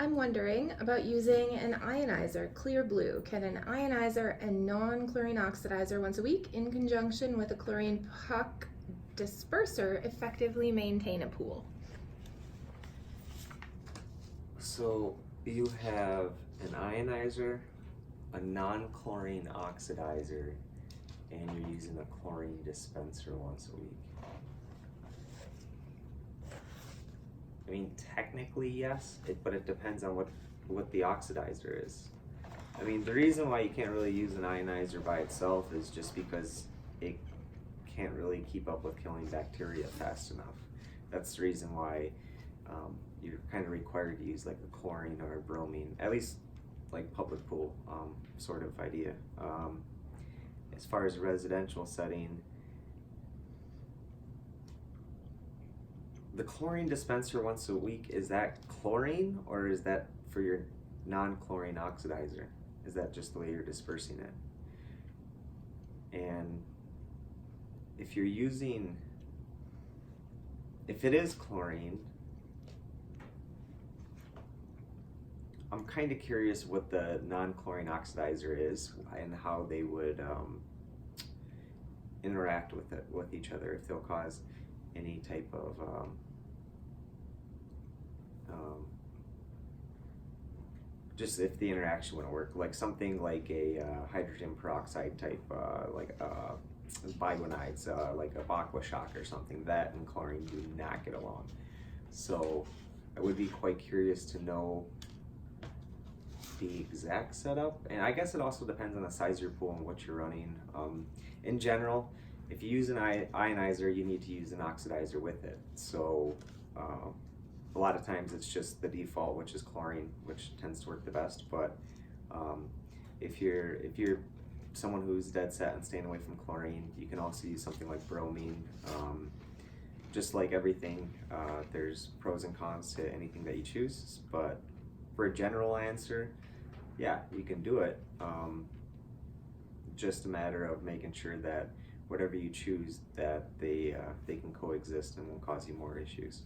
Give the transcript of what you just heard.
I'm wondering about using an ionizer, clear blue. Can an ionizer and non-chlorine oxidizer once a week in conjunction with a chlorine puck disperser effectively maintain a pool? So you have an ionizer, a non-chlorine oxidizer, and you're using a chlorine dispenser once a week. I mean, technically yes, but it depends on what the oxidizer is. I mean, the reason why you can't really use an ionizer by itself is just because it can't really keep up with killing bacteria fast enough. That's the reason why you're kind of required to use like a chlorine or a bromine, at least like public pool sort of idea. As far as residential setting, the chlorine dispenser once a week, is that chlorine or is that for your non-chlorine oxidizer? Is that just the way you're dispersing it? And if you're using, if it is chlorine, I'm kind of curious what the non-chlorine oxidizer is and how they would interact with each other, if they'll cause any type of just if the interaction wouldn't work, like something like a hydrogen peroxide type, like biguanides, like a aqua shock or something, that and chlorine do not get along. So I would be quite curious to know the exact setup, and I guess it also depends on the size of your pool and what you're running. In general, if you use an ionizer, you need to use an oxidizer with it. So a lot of times it's just the default, which is chlorine, which tends to work the best. But if you're someone who's dead set and staying away from chlorine, you can also use something like bromine. Just like everything, there's pros and cons to anything that you choose. But for a general answer, yeah, you can do it. Just a matter of making sure that whatever you choose, that they can coexist and won't cause you more issues.